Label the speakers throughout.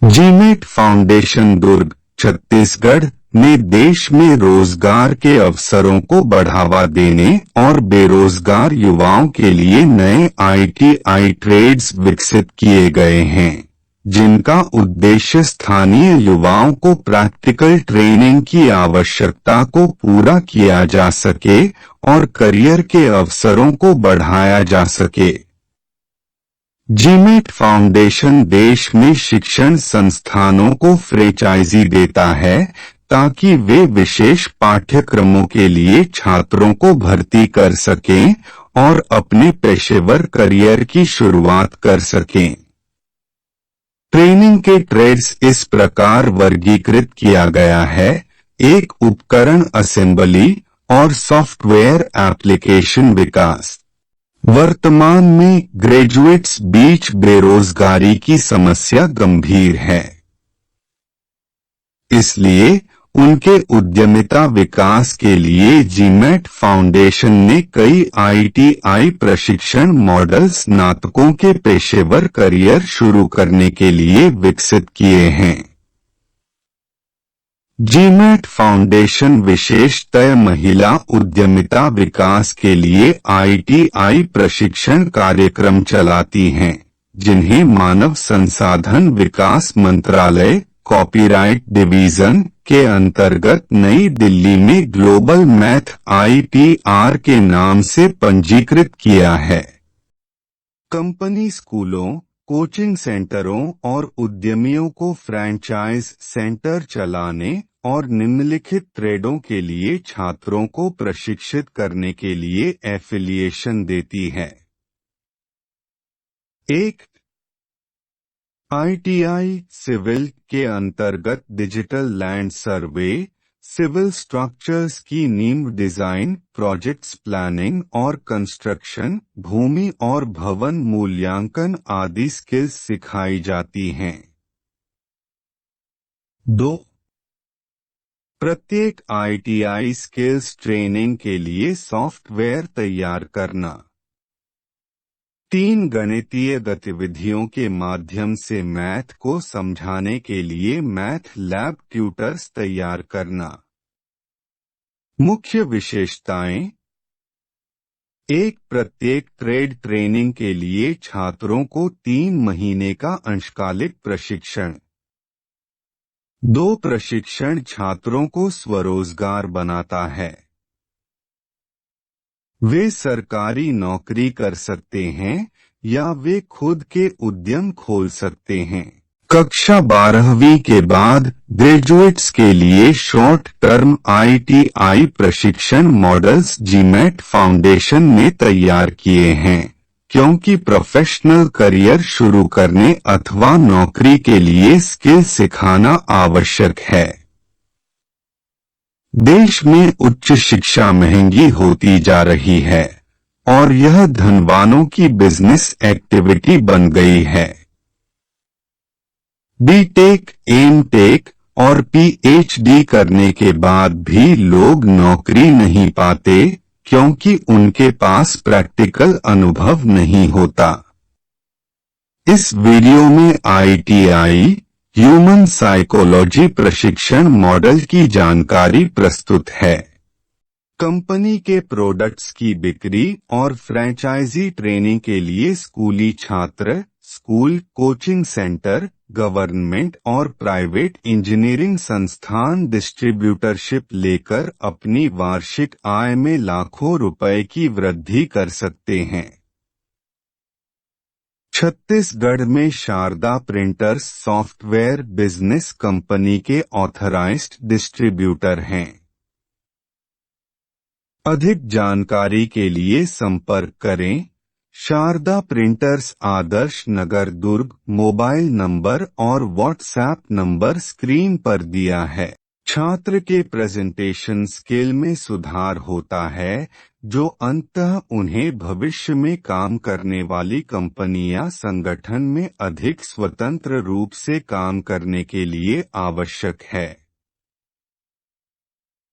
Speaker 1: GMAT foundation दुर्ग, छत्तीसगढ़ ने देश में रोजगार के अवसरों को बढ़ावा देने और बेरोजगार युवाओं के लिए नए आईटीआई ट्रेड्स विकसित किए गए हैं, जिनका उद्देश्य स्थानीय युवाओं को प्रैक्टिकल ट्रेनिंग की आवश्यकता को पूरा किया जा सके और करियर के अवसरों को बढ़ाया जा सके। जीमेट फाउंडेशन देश में शिक्षण संस्थानों को फ्रेंचाइजी देता है ताकि वे विशेष पाठ्यक्रमों के लिए छात्रों को भर्ती कर सकें और अपने पेशेवर करियर की शुरुआत कर सकें। ट्रेनिंग के ट्रेड्स इस प्रकार वर्गीकृत किया गया है: एक, उपकरण असेंबली और सॉफ्टवेयर एप्लीकेशन विकास। वर्तमान में ग्रेजुएट्स बीच बेरोजगारी की समस्या गंभीर है, इसलिए उनके उद्यमिता विकास के लिए जीमेट फाउंडेशन ने कई आईटीआई प्रशिक्षण मॉडल स्नातकों के पेशेवर करियर शुरू करने के लिए विकसित किए हैं। जीमेट फाउंडेशन विशेषतः महिला उद्यमिता विकास के लिए आईटीआई प्रशिक्षण कार्यक्रम चलाती हैं, जिन्हें मानव संसाधन विकास मंत्रालय कॉपीराइट डिवीजन के अंतर्गत नई दिल्ली में ग्लोबल मैथ आईटीआर के नाम से पंजीकृत किया है। कंपनी स्कूलों, कोचिंग सेंटरों और उद्यमियों को फ्रैंचाइज सेंटर चलाने और निम्नलिखित ट्रेडों के लिए छात्रों को प्रशिक्षित करने के लिए एफिलिएशन देती है। एक, आईटीआई सिविल के अंतर्गत digital land survey, civil structures की नींव डिजाइन, प्रोजेक्ट्स प्लानिंग और कंस्ट्रक्शन, भूमि और भवन मूल्यांकन आदि स्किल्स सिखाई जाती हैं। 2, प्रत्येक आईटीआई स्किल्स ट्रेनिंग के लिए सॉफ्टवेयर तैयार करना। 3, गणितीय गतिविधियों के माध्यम से मैथ को समझाने के लिए मैथ लैब ट्यूटर्स तैयार करना। मुख्य विशेषताएं: 1, प्रत्येक ट्रेड ट्रेनिंग के लिए छात्रों को 3 महीने का अंशकालिक प्रशिक्षण। 2, प्रशिक्षण छात्रों को स्वरोजगार बनाता है। वे सरकारी नौकरी कर सकते हैं या वे खुद के उद्यम खोल सकते हैं। कक्षा 12वीं के बाद ग्रेजुएट्स के लिए शॉर्ट टर्म आईटीआई प्रशिक्षण मॉडल्स जीमेट फाउंडेशन ने तैयार किए हैं, क्योंकि प्रोफेशनल करियर शुरू करने अथवा नौकरी के लिए स्किल सिखाना आवश्यक है। देश में उच्च शिक्षा महंगी होती जा रही है और यह धनवानों की बिजनेस एक्टिविटी बन गई है। बीटेक, एमटेक और पीएचडी करने के बाद भी लोग नौकरी नहीं पाते क्योंकि उनके पास प्रैक्टिकल अनुभव नहीं होता। इस वीडियो में आईटीआई ह्यूमन साइकोलॉजी प्रशिक्षण मॉडल की जानकारी प्रस्तुत है। कंपनी के प्रोडक्ट्स की बिक्री और फ्रैंचाइजी ट्रेनिंग के लिए स्कूली छात्र, स्कूल, कोचिंग सेंटर, गवर्नमेंट और प्राइवेट इंजीनियरिंग संस्थान डिस्ट्रीब्यूटरशिप लेकर अपनी वार्षिक आय में लाखों रुपए की वृद्धि कर सकते हैं। छत्तीसगढ़ में Sharda printers software business company के ऑथराइज्ड डिस्ट्रीब्यूटर हैं। अधिक जानकारी के लिए संपर्क करें Sharda printers, Adarsh Nagar, Durg. Mobile number और व्हाट्सएप नंबर स्क्रीन पर दिया है। छात्र के प्रेजेंटेशन स्किल में सुधार होता है, जो अंततः उन्हें भविष्य में काम करने वाली कंपनी या संगठन में अधिक स्वतंत्र रूप से काम करने के लिए आवश्यक है।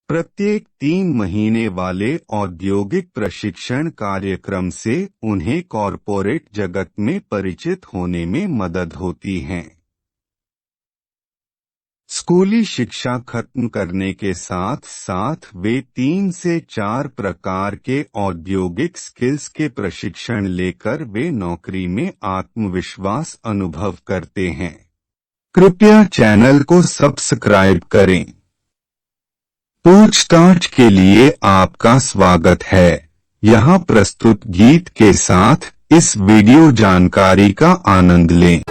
Speaker 1: प्रत्येक 3 महीने वाले औद्योगिक प्रशिक्षण कार्यक्रम से उन्हें कॉरपोरेट जगत में परिचित होने में मदद होती है। स्कूली शिक्षा खत्म करने के साथ साथ वे 3 से 4 प्रकार के औद्योगिक स्किल्स के प्रशिक्षण लेकर वे नौकरी में आत्मविश्वास अनुभव करते हैं। कृपया चैनल को सब्सक्राइब करें। पूछताछ के लिए आपका स्वागत है। यहाँ प्रस्तुत गीत के साथ इस वीडियो जानकारी का आनंद लें।